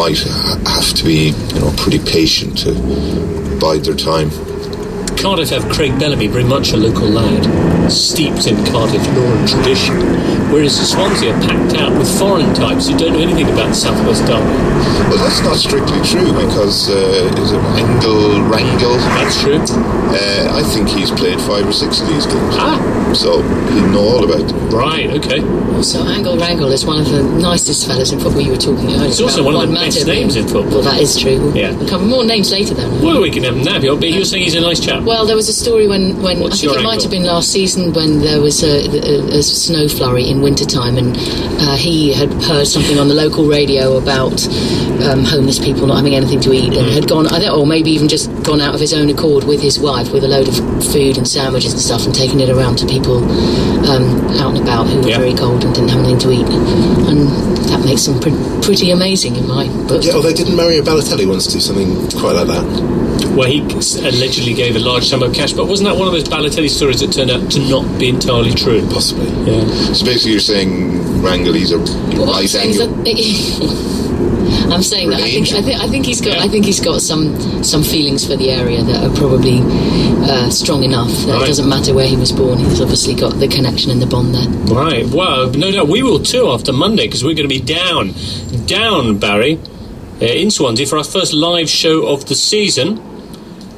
Might have to be, pretty patient to bide their time. Cardiff have Craig Bellamy, very much a local lad, steeped in Cardiff lore and tradition, whereas Swansea are packed out with foreign types who don't know anything about South West Derby. Well, that's not strictly true, because is it Rangel? That's true. I think he's played 5 or 6 of these games. So he'll know all about them. Right, okay. So Rangel is one of the nicest fellas in football you were talking earlier. It's also one of the best names in football. Well, that is true. Yeah. We'll cover more names later, though. Well, we can have him now, but you're saying he's a nice chap. Well, there was a story when I think it might have been last season when there was a snow flurry in wintertime, and he had heard something on the local radio about homeless people not having anything to eat, and had gone, or maybe even just gone out of his own accord with his wife with a load of food and sandwiches and stuff, and taken it around to people out and about who were very cold and didn't have anything to eat, and that makes them pretty amazing in my book. Yeah, although didn't Mario Balotelli once do something quite like that? Well, he allegedly gave a large sum of cash, but wasn't that one of those Balotelli stories that turned out to not be entirely true? Possibly. Yeah. So basically, you're saying Rangel, he's a right angle. I'm saying that I think he's got some feelings for the area that are probably strong enough that it doesn't matter where he was born. He's obviously got the connection and the bond there. Right. Well, no doubt we will too after Monday, because we're going to be down, Barry, in Swansea for our first live show of the season.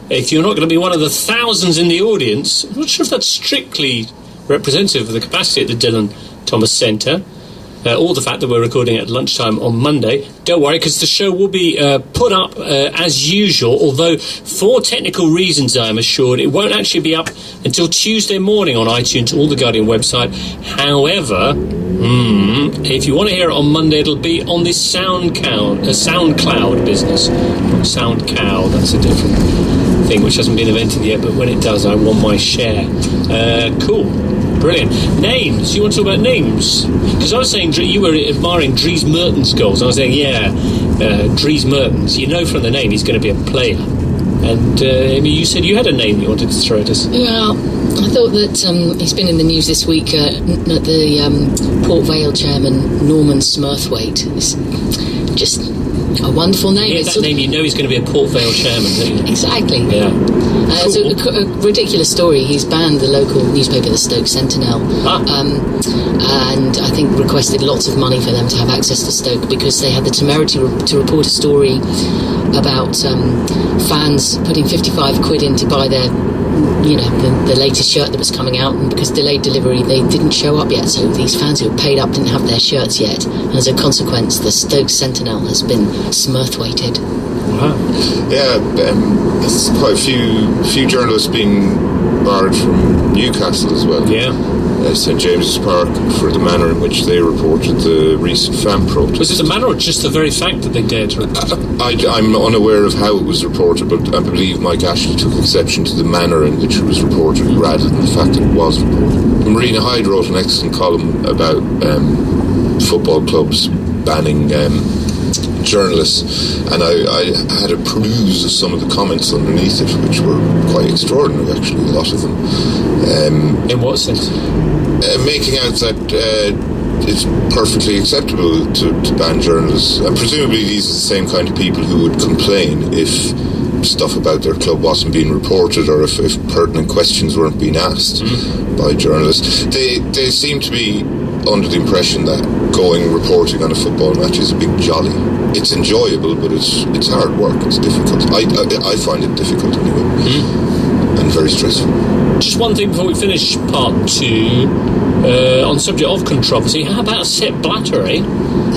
If you're not going to be one of the thousands in the audience, I'm not sure if that's strictly representative of the capacity at the Dylan Thomas Centre, or the fact that we're recording at lunchtime on Monday. Don't worry, because the show will be put up as usual, although for technical reasons, I'm assured, it won't actually be up until Tuesday morning on iTunes or the Guardian website. However, if you want to hear it on Monday, it'll be on this SoundCloud business. Not SoundCloud, that's a different thing which hasn't been invented yet, but when it does, I want my share. Cool. Brilliant. Names. You want to talk about names? Because I was saying you were admiring Dries Mertens' goals. I was saying, Dries Mertens. You know from the name he's going to be a player. And you said you had a name you wanted to throw at us. Well, I thought that he's been in the news this week. The Port Vale chairman, Norman Smurthwaite. It's just a wonderful name. You hear that name, you know he's going to be a Port Vale chairman, don't you? Exactly. Yeah. It's a ridiculous story. He's banned the local newspaper, the Stoke Sentinel, and I think requested lots of money for them to have access to Stoke because they had the temerity to report a story about fans putting 55 quid in to buy their, the latest shirt that was coming out, and because delayed delivery, they didn't show up yet. So these fans who had paid up didn't have their shirts yet, and as a consequence, the Stoke Sentinel has been Smurthwaited. Wow. Yeah, there's quite a few journalists being barred from Newcastle as well. Yeah. St James's Park for the manner in which they reported the recent fan protest. Was it the manner or just the very fact that they dared to report? I'm unaware of how it was reported, but I believe Mike Ashley took exception to the manner in which it was reported rather than the fact that it was reported. Marina Hyde wrote an excellent column about football clubs banning journalists, and I had a peruse of some of the comments underneath it, which were quite extraordinary, actually, a lot of them. In what sense? Making out that it's perfectly acceptable to ban journalists. And presumably these are the same kind of people who would complain if stuff about their club wasn't being reported, or if pertinent questions weren't being asked by journalists. They seem to be under the impression that reporting on a football match is a big jolly. It's enjoyable, but it's hard work, it's difficult. I find it difficult anyway, and very stressful. Just one thing before we finish part 2, on the subject of controversy, how about Sepp Blatter, eh?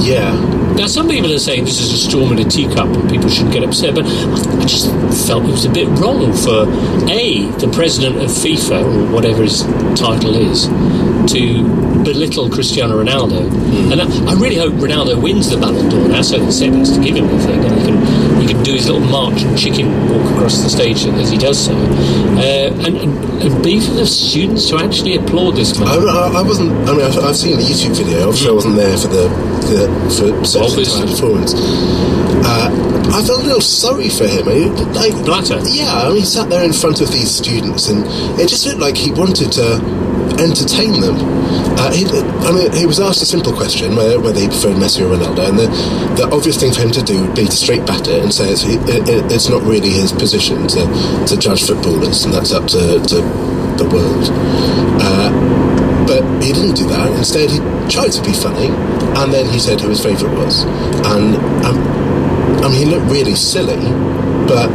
Yeah. Now, some people are saying this is a storm in a teacup and people shouldn't get upset, but I just felt it was a bit wrong for, the president of FIFA, or whatever his title is, to belittle Cristiano Ronaldo. And I really hope Ronaldo wins the Ballon d'Or now, so that Sepp has to give him the thing, and he can do his little march and chicken walk across the stage as he does so. And B, for the students to actually applaud this man. I wasn't. I mean, I've seen the YouTube video. Obviously, I wasn't there for Sepp's entire performance. I felt a little sorry for him. Blatter? Yeah, I mean, he sat there in front of these students, and it just looked like he wanted to entertain them. He was asked a simple question whether he preferred Messi or Ronaldo, and the obvious thing for him to do would be to straight bat it and say it's not really his position to judge footballers, and that's up to the world. But he didn't do that. Instead, he tried to be funny, and then he said who his favourite was. And he looked really silly, but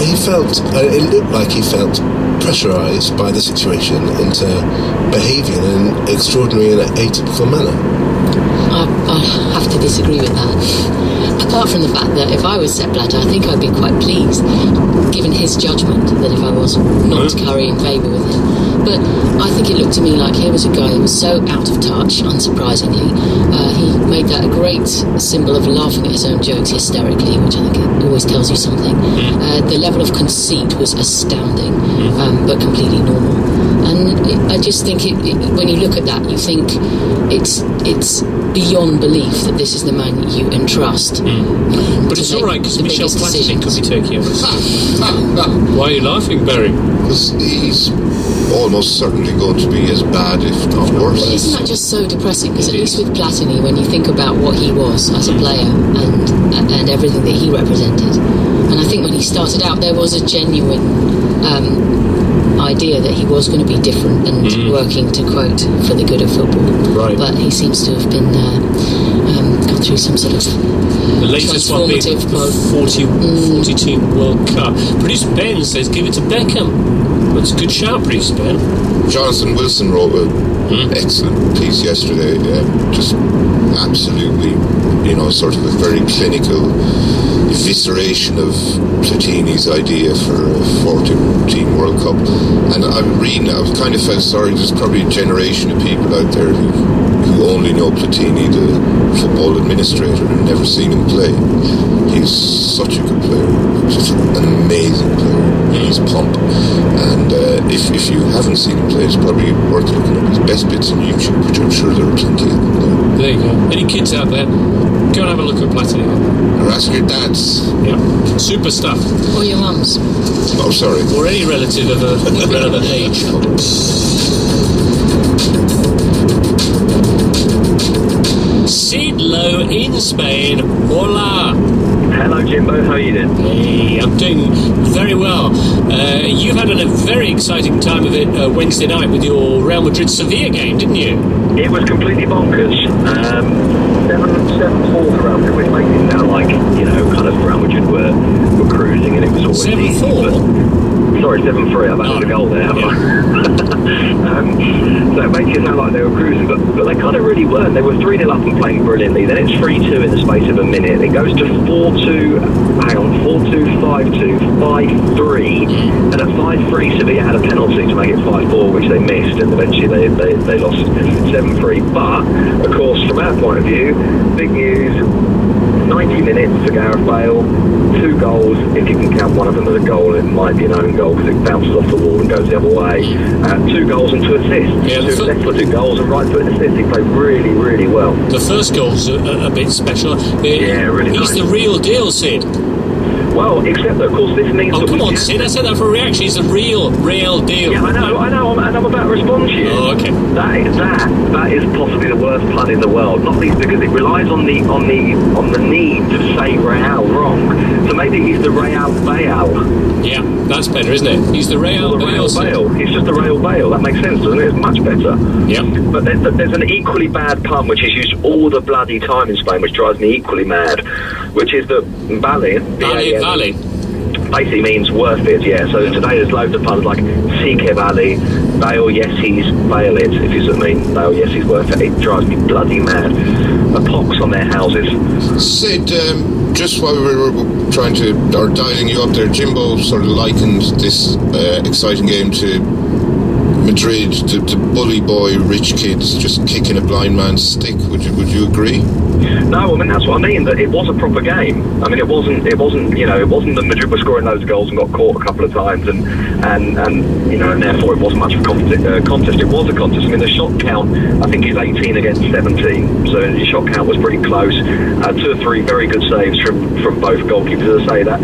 it looked like he felt pressurised by the situation into behaving in an extraordinary and atypical manner. I have to disagree with that. Apart from the fact that if I was Sepp Blatter, I think I'd be quite pleased, given his judgment, that if I was not currying favour with him. But I think it looked to me like here was a guy who was so out of touch, unsurprisingly. He made that a great symbol of laughing at his own jokes hysterically, which I think it always tells you something. The level of conceit was astounding, but completely normal. And I just think when you look at that, you think it's beyond belief that this is the man you entrust. But it's all right, because Michel Platini could be taking over. Why are you laughing, Barry? Because he's almost certainly going to be as bad, if not worse. But isn't that just so depressing? Because at least with Platini, when you think about what he was as a player and everything that he represented, and I think when he started out, there was a genuine idea that he was going to be different and working, to quote, for the good of football. Right. But he seems to have been gone through some sort of the latest one being the 40-team World Cup. Producer Ben says, give it to Beckham. That's a good shout, Producer Ben. Jonathan Wilson wrote an excellent piece yesterday, just absolutely, sort of a very clinical evisceration of Platini's idea for a 40-team World Cup. And I'm reading it, I kind of felt sorry. There's probably a generation of people out there who only know Platini, the football administrator, and never seen him play. He's such a good player, just an amazing player. He's plump, and if you haven't seen him play, it's probably worth looking at his best bits on YouTube, which I'm sure there are plenty of them. There you go. Any kids out there, go and have a look at Platini. Or ask your dads. Yeah, super stuff. Or your mums. Oh, sorry. Or any relative of a relevant age. Sid Lowe in Spain. Hola. Hello, Jimbo. How are you doing? Hey, I'm doing very well. You've had a very exciting time of it Wednesday night with your Real Madrid-Sevilla game, didn't you? It was completely bonkers. 7-4 for Real Madrid, which makes it sound like, kind of Real Madrid were cruising, and it was always 7-4? Sorry, 7-3. I've added a goal there. Yeah. So it makes it sound like they were cruising, but they kind of really weren't. They were 3-0 up and playing brilliantly. Then it's 3-2 in the space of a minute. It goes to 4-2, 4-2, 5-2, 5-3, and at 5-3, Sevilla had a penalty to make it 5-4, which they missed, and eventually they lost 7-3. But, of course, from our point of view, big news, 90 minutes for Gareth Bale, 2 goals. If you can count one of them as a goal, it might be an own goal because it bounces off the wall and goes the other way. 2 goals and 2 assists. Yeah, 2 left-footed goals and right-footed assists. He played really, really well. The first goal's a bit special. Yeah, really He's nice. the real deal, Sid. Well, except that, of course, this means... Oh, come on, Sid, I said that for a reaction. It's a real deal. Yeah, I know, and I'm about to respond to you. Oh, okay. That is possibly the worst pun in the world, not least because it relies on the need to say Real wrong. So maybe he's the Real Bale. Yeah, that's better, isn't it? He's the Real Bale. He's just the Real Bale. That makes sense, doesn't it? It's much better. Yeah. But there's an equally bad pun which is used all the bloody time in Spain, which drives me equally mad, which is that Vale basically means worth it, yeah. So today there's loads of puns like sí que vale, Bale, yes, he's Bale it, if you see what I mean. Bale, yes, he's worth it. It drives me bloody mad. A pox on their houses. Sid, just while we were dialing you up there, Jimbo sort of likened this exciting game to Madrid, to bully boy, rich kids just kicking a blind man's stick. Would you agree? No, I mean that's what I mean. That it was a proper game. I mean, it wasn't. It wasn't that Madrid were scoring loads of goals and got caught a couple of times, and therefore it wasn't much of a contest. It was a contest. I mean, the shot count I think is 18 against 17, so the shot count was pretty close. 2 or 3 very good saves from both goalkeepers. As I say, that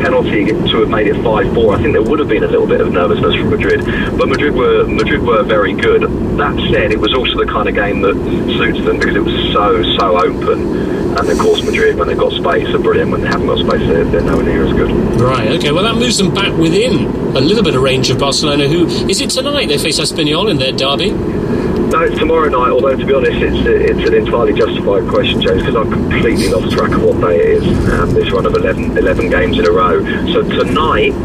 penalty to have made it 5-4, I think there would have been a little bit of nervousness from Madrid, but Madrid were very good. That said, it was also the kind of game that suits them because it was so open. And of course Madrid, when they've got space, are brilliant. When they haven't got space, they're nowhere near as good. Right, okay, well that moves them back within a little bit of range of Barcelona, who... Is it tonight they face Espanyol in their derby? No, it's tomorrow night, although to be honest it's an entirely justified question, James, because I've completely lost track of what day it is, this run of 11 games in a row. So tonight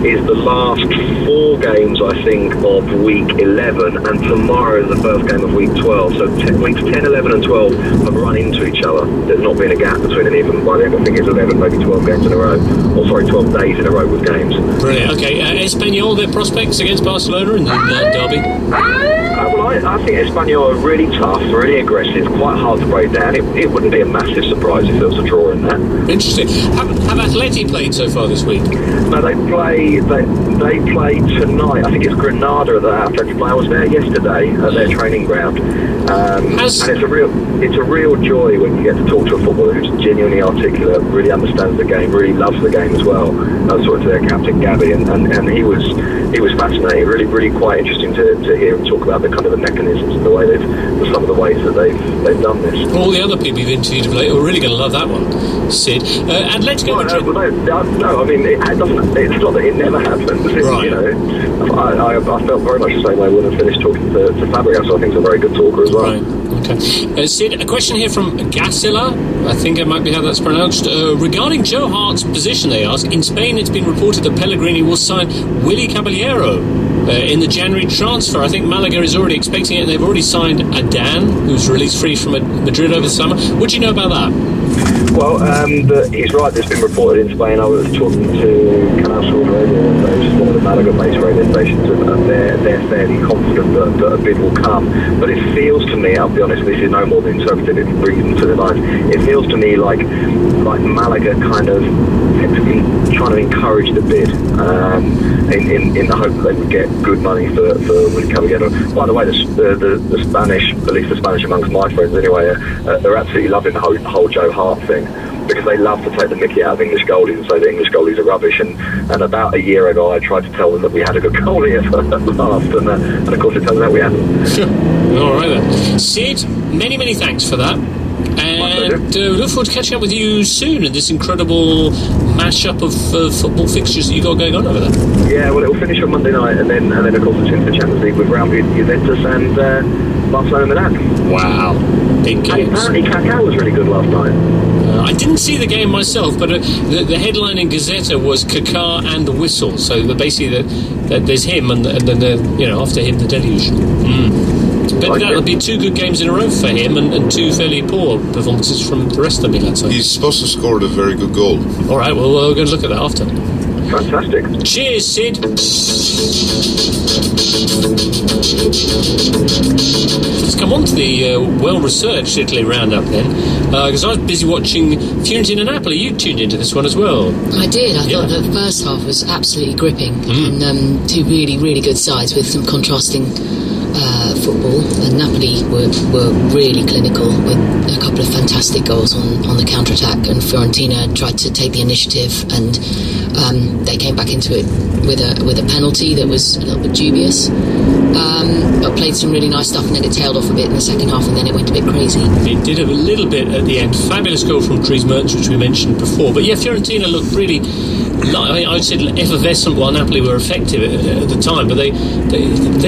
is the last 4 games, I think, of week 11, and tomorrow is the first game of week 12. So weeks 10, 11 and 12 have run into each other. There's not been a gap between any of them. By the end, I think it's 11, maybe 12 games in a row. 12 days in a row with games. Brilliant. Okay, Espanyol, their prospects against Barcelona in the derby? I think Espanyol are really tough, really aggressive, quite hard to break down. It wouldn't be a massive surprise if there was a draw in that. Interesting. Have Atleti played so far this week? No, they play tonight. I think it's Granada that Atleti play. I was there yesterday at their training ground, and it's a real joy when you get to talk to a footballer who's genuinely articulate, really understands the game, really loves the game as well. I was talking to their captain Gabby, and he was fascinating. Really quite interesting to hear him talk about the kind of the mechanisms and some of the ways that they've done this. All the other people you've interviewed of late are really going to love that one, Sid. Atletico Madrid. No, I mean it's not that it never happens. Right. I felt very much the same way when I finished talking to Fabregas. So I think he's a very good talker as well. Right. Okay. Sid, a question here from Gasila, I think it might be how that's pronounced. Regarding Joe Hart's position, they ask, in Spain it's been reported that Pellegrini will sign Willy Caballero in the January transfer. I think Malaga is already expecting it, and they've already signed Adan, who's released free from Madrid over the summer. What do you know about that? Well, he's right, it's been reported in Spain. I was talking to Knypersley radio, which is one of the Malaga-based radio stations, and they're fairly confident that a bid will come. But it feels to me, I'll be honest, this is no more than interpreted, it's reading to the lines, it feels to me like Malaga kind of trying to encourage the bid in the hope that they would get good money for Willy Caballero. By the way, the Spanish, at least the Spanish amongst my friends anyway, they're absolutely loving the whole Joe Hart thing, because they love to take the mickey out of English goalies and say that English goalies are rubbish. And about a year ago, I tried to tell them that we had a good goalie at last, and of course it turns out we hadn't. All right then, Sid. Many thanks for that. And look forward to catching up with you soon in this incredible mashup of football fixtures that you got going on over there. Yeah, well, it'll finish on Monday night, and then of course it's into the Champions League with Real Juventus and Barcelona Milan. Wow, big games. And apparently Kaká was really good last night. I didn't see the game myself, but the headline in Gazzetta was Kaká and the whistle. So basically, that there's him, and then after him the deluge. But that'll be 2 good games in a row for him, and 2 fairly poor performances from the rest of the Milan side. He's supposed to have scored a very good goal. All right, well, we're going to look at that after. Fantastic. Cheers, Sid. Let's come on to the well-researched Italy roundup then, because I was busy watching Fiorentina Napoli. You tuned into this one as well. I did. I thought the first half was absolutely gripping, and 2 really good sides with some contrasting football, and Napoli were really clinical with a couple of fantastic goals on the counter-attack, and Fiorentina tried to take the initiative, and they came back into it with a penalty that was a little bit dubious, but played some really nice stuff, and then it tailed off a bit in the second half, and then it went a bit crazy. It did a little bit at the end. Fabulous goal from Dries Mertens, which we mentioned before. But yeah, Fiorentina looked really, I would say, effervescent while Napoli were effective at the time, but they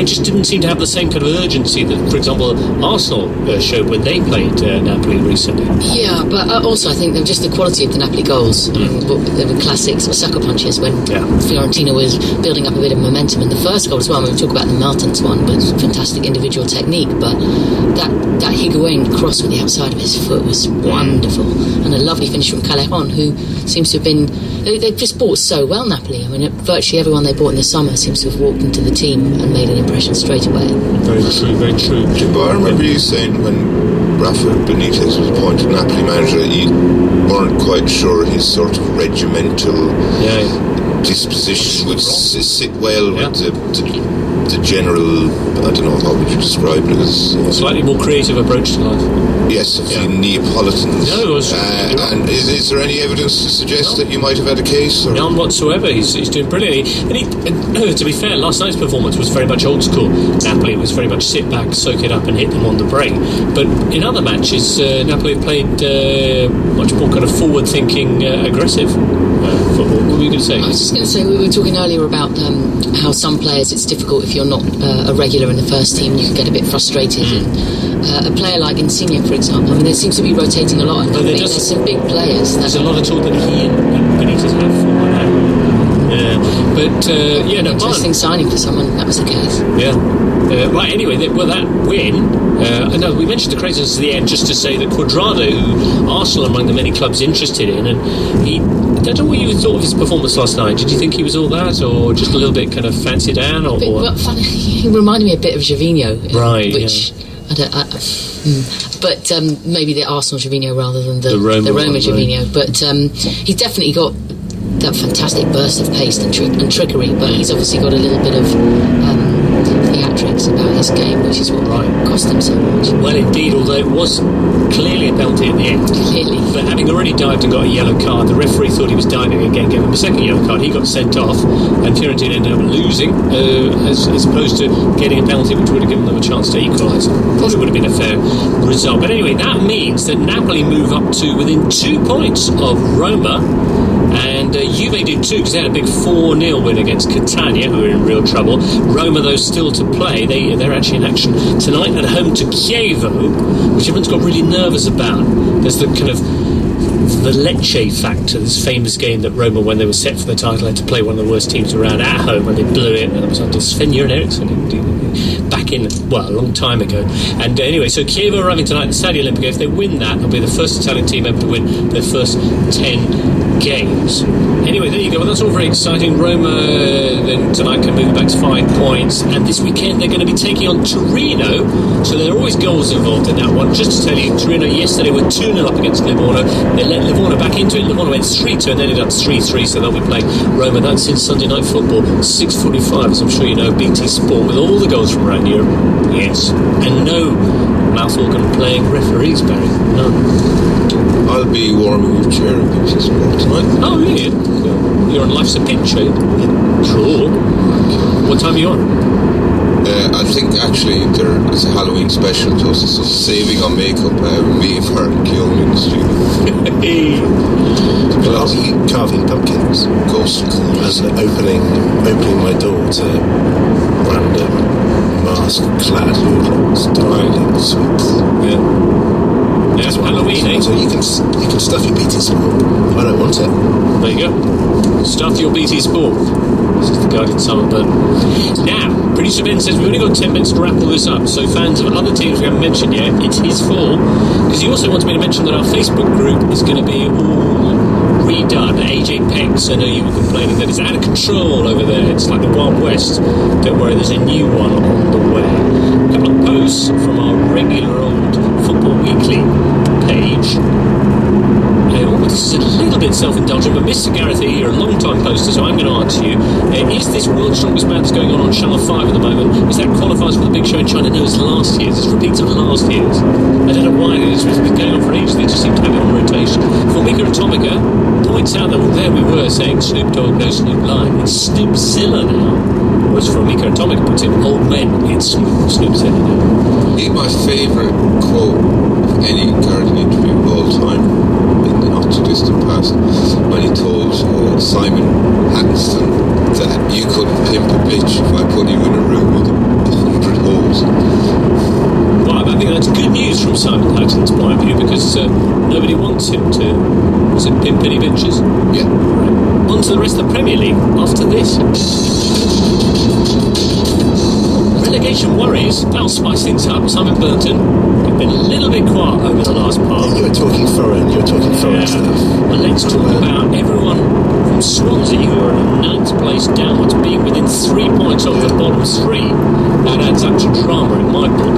just didn't seem to have the same kind of urgency that, for example, Arsenal showed when they played Napoli recently. Yeah, but also I think just the quality of the Napoli goals. I mean, they were classics or sucker punches when Fiorentina was building up a bit of momentum. And the first goal as well, when we talk about the Mertens one, was fantastic individual technique, but that Higuain cross with the outside of his foot was wonderful. And a lovely finish from Callejon, who seems to have been... They've just bought so well, Napoli. I mean, virtually everyone they bought in the summer seems to have walked into the team and made an impression straight away. Very true, very true. But I remember you saying when Rafa Benitez was appointed Napoli manager that you weren't quite sure his sort of regimental disposition would sit well with the general, I don't know, how would you describe it as... Slightly more creative approach to life. Yes, of the Neapolitans. No, and is there any evidence to suggest that you might have had a case? Or? None whatsoever. He's doing brilliantly. And to be fair, last night's performance was very much old school. Napoli was very much sit back, soak it up and hit them on the break. But in other matches, Napoli have played much more kind of forward-thinking, aggressive football. What were you going to say? I was just going to say, we were talking earlier about how some players, it's difficult if you're not a regular in the first team, you can get a bit frustrated. And a player like Insigne, for example, I mean, there seems to be rotating a lot. And there's some big players. There's a lot of talk that he and Benitez have for that. Interesting signing for someone that was the case. Right, anyway, that win, we mentioned the craziness at the end just to say that Cuadrado, who Arsenal are among the many clubs interested in, and I don't know what you thought of his performance last night. Did you think he was all that, or just a little bit kind of fancied down? But funny, he reminded me a bit of Gervinho. Right, which... But maybe the Arsenal Gervinho rather than the Roma Gervinho. Right. But he's definitely got that fantastic burst of pace and trickery, but he's obviously got a little bit of theatrics about his game, which is what cost him so much. Well, indeed, although it was clearly a penalty at the end. Clearly. But having already dived and got a yellow card, the referee thought he was diving again, gave him a second yellow card. He got sent off, and Fiorentina ended up losing, as opposed to getting a penalty which would have given them a chance to equalise. Probably would have been a fair result. But anyway, that means that Napoli move up to within 2 points of Roma. And Juve did too, because they had a big 4-0 win against Catania, who were in real trouble. Roma, though, still to play. They're actually in action tonight at home to Chievo, which everyone's got really nervous about. There's the kind of the Lecce factor, this famous game that Roma, when they were set for the title, had to play one of the worst teams around at home, and they blew it. And it was under Sven-Göran Eriksson back in, a long time ago. And anyway, so Chievo arriving tonight at the Stadio Olimpico. If they win that, they'll be the first Italian team ever to win their first 10 games. Anyway, there you go. Well, that's all very exciting. Roma then tonight can move back to 5 points, and this weekend they're going to be taking on Torino, so there are always goals involved in that one. Just to tell you, Torino yesterday were 2-0 up against Livorno. They let Livorno back into it. Livorno went 3-2 and ended up 3-3, so they'll be playing Roma. That's in Sunday Night Football, 6:45, as I'm sure you know, BT Sport, with all the goals from around Europe. Yes, and no mouth organ playing referees, Barry. No. I'll be warming your chair in BT Sport tonight. Oh, really? You're on Life's a Pitch, eh? Cool. What time are you on? I think actually there is a Halloween special, so saving on makeup. Me and Mark Keown in the studio. Well, I'll be carving pumpkins, ghost and opening my door to random mask-clad styling sweets. Yeah, Halloween, eh? So you can stuff your BT Sport. I don't want it. There you go. Stuff your BT Sport. This is the guided summer burn. Now, producer Ben says we've only got 10 minutes to wrap all this up, so fans of other teams we haven't mentioned yet, it's his fault, because he also wants me to mention that our Facebook group is going to be all redone. AJ Pex, I know you were complaining that it's out of control over there. It's like the Wild West. Don't worry, there's a new one on the way. A couple of posts from our regular old Football Weekly page. This is a little bit self-indulgent, but Mr. Gareth E, you're a long-time poster, so I'm going to answer you. Is this World's Strongest Man that's going on Channel 5 at the moment, is that qualifies for the big show in China? No, it's last year's. It's repeats of last year's. I don't know why it's been going on for ages. They just seem to have it on rotation. Formica Atomica points out that there we were saying Snoop Dogg, no Snoop Lion. It's Snoopzilla now. Whereas Formica Atomica puts in old men. It's Snoopzilla now. My favourite quote of any Guardian interview of all time in the not too distant past, when he told Simon Hatton that you couldn't pimp a bitch if I put you in a room with 100 holes. Well, I think that's good news from Simon Hatton's point of view, because nobody wants him to, was it pimp any bitches? Yeah. Right. On to the rest of the Premier League after this. Relegation worries, that'll spice things up. Simon Burton, you've been a little bit quiet over the last part. You were talking foreign stuff. Well, let's talk about everyone from Swansea who are in 9th place downwards, being within 3 points of the bottom 3. That adds up to drama in my book.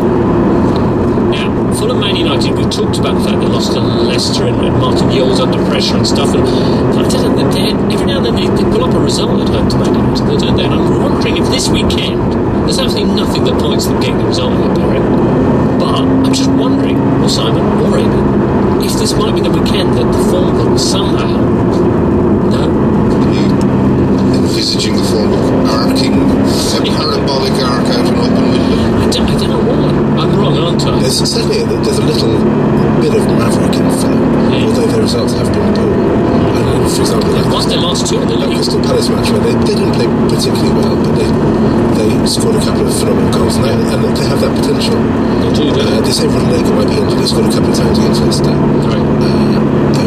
Now, Fulham Man United, we talked about the fact they lost to Leicester and Martin Yole's under pressure and stuff, and I don't know, every now and then they pull up a result at home to Man United, don't they? And I'm wondering if this weekend, there's absolutely nothing that points to them getting the result here, Barry. But I'm just wondering, or Simon, or Raymond, if this might be the weekend that the form will somehow... No? Are you envisaging the form of arcing, a parabolic arc out an open window? I don't know why. I'm wrong, aren't I? There's certainly there's a little bit of maverick in Fulham, although their results have been poor. And for example, They've lost their last 2 in the league. Crystal Palace match where they didn't play particularly well, but they scored a couple of phenomenal goals, and they have that potential. They do, don't they? They say Rodney might be injured. He scored a couple of times against Leicester. Right.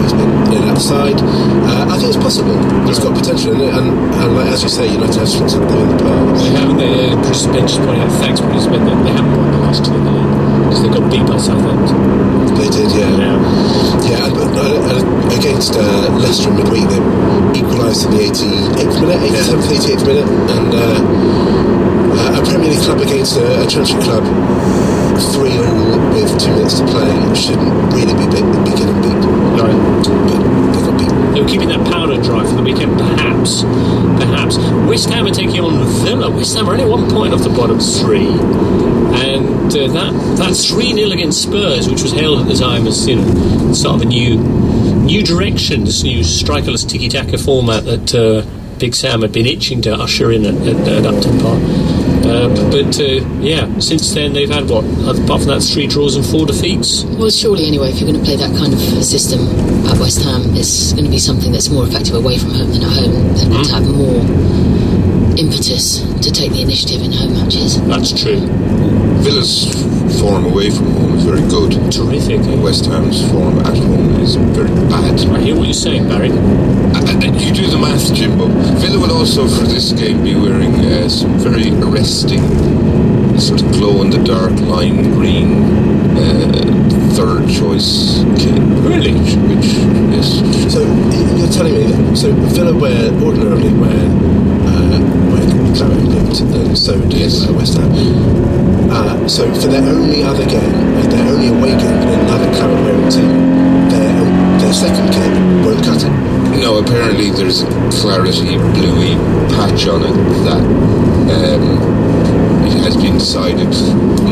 He's been in and outside. I think it's possible. He's got potential, and like, as you say, United have strengths up there in the past. They haven't. Chris Bench is pointing out, thanks, but it's been that they haven't won the last 2 in the league because they got beat by Southampton. They did, yeah. And against Leicester in midweek, they equalised in the 88th minute, 87th, 88th minute, and a Premier League club against a Championship club 3-0 with 2 minutes to play shouldn't really be getting beat. Right. But they got beat. They were keeping that powder dry for the weekend, perhaps. West Ham are taking on Villa. West Ham are only 1 point off the bottom 3. And that 3-0 against Spurs, which was hailed at the time as, the start of a new direction, this new strikerless tiki-taka format that Big Sam had been itching to usher in at Upton Park. Since then they've had apart from that 3 draws and 4 defeats. Well, surely anyway, if you're going to play that kind of system at West Ham, it's going to be something that's more effective away from home than at home. They're going to have more impetus to take the initiative in home matches. That's true. Villa's form away from home is very good. Terrific. West Ham's form at home is very bad. I hear what you're saying, Barry. You do the math, Jimbo. Villa will also, for this game, be wearing some very arresting, sort of glow-in-the-dark lime green third choice kit. Really? Which is... So you're telling me that Villa ordinarily wear claret and blue, and so does West Ham. So for their only other game, their only away game in another claret wearing team, their second kit won't cut it. No, apparently there's a clarity bluey patch on it that it has been decided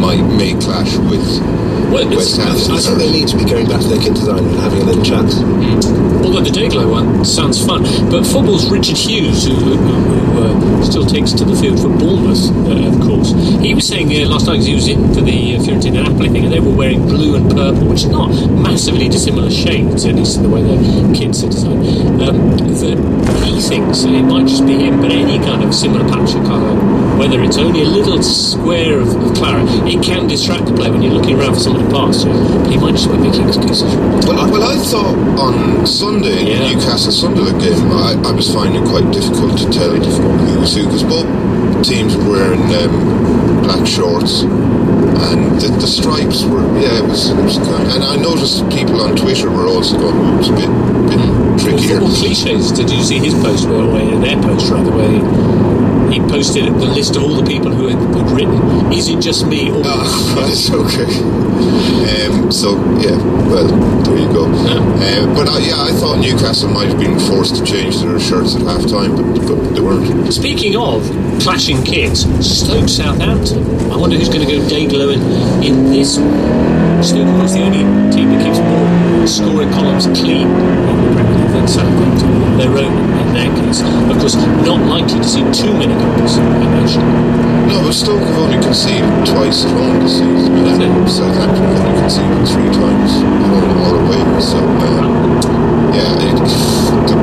may clash with West Ham. I think they need to be going back to their kit design and having a little chat. Although the Dayglow one sounds fun, but football's Richard Hughes, who still takes to the field for Bournemouth, of course. He was saying last night, because he was in for the Fiorentina Napoli thing, and they were wearing blue and purple, which is not massively dissimilar shades, at least in the way their kits are designed. That he thinks it might just be him, but any kind of similar patch of colour, whether it's only a little square of claret, it can distract the player when you're looking around for someone to pass. But he might just be making excuses. Well, I thought on Sunday, in the Newcastle-Sunderland game, I was finding it quite difficult to tell who was who, because both teams were wearing black shorts, and the stripes were, it was kind of, and I noticed people on Twitter were also going, it was a bit trickier. Football cliches. Did you see his post, their post rather, where he posted the list of all the people who had written, "Is it just me?" Or Right, okay. So yeah, well, there you go. But I thought Newcastle might have been forced to change their shirts at half time, but they weren't. Speaking of clashing kits, Stoke Southampton. I wonder who's going to go day glow in this one. Stoke, of course, the only team that keeps more scoring columns clean in the Premier League than Southampton. Their own, in their case. Of course, not likely to see too many goals, I imagine. No, but Stoke have only conceded twice at home this season. Southampton have only conceded 3 times at home all away. So, the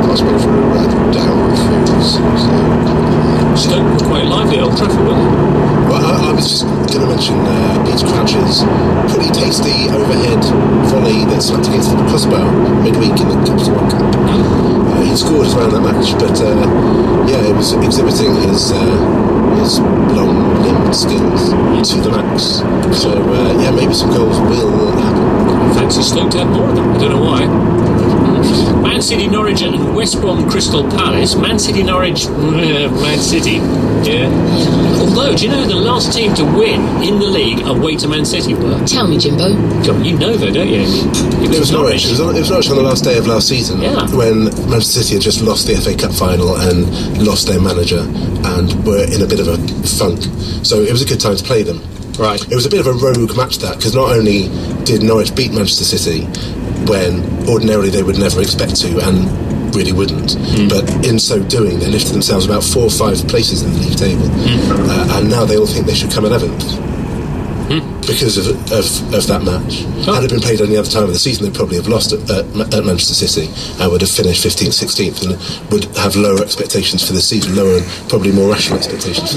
prospect for a rather dour finish seems Stoke were quite lively at Old Trafford, weren't they? Well, I was just going to mention Peter Crouch's pretty tasty overhead volley that slapped against the crossbar midweek in the Cups World Cup. He scored as well in that match, but it was exhibiting his long-limbed skills to the max. So maybe some goals will happen. Fancy Stoke to have more of them. I don't know why. Man City, Norwich and West Brom Crystal Palace. Man City, Norwich, Man City. Yeah. Although, do you know the last team to win in the league away to Man City were? Tell me, Jimbo. God, you know though, don't you? It was Norwich. It was Norwich on the last day of last season, when Manchester City had just lost the FA Cup final and lost their manager and were in a bit of a funk. So it was a good time to play them. Right. It was a bit of a rogue match, that, because not only did Norwich beat Manchester City when ordinarily they would never expect to and really wouldn't, but in so doing they lifted themselves about 4 or 5 places in the league table, and now they all think they should come 11th because of that match. Had it been played any other time of the season, they'd probably have lost at Manchester City and would have finished 15th, 16th and would have lower expectations for the season, lower and probably more rational expectations.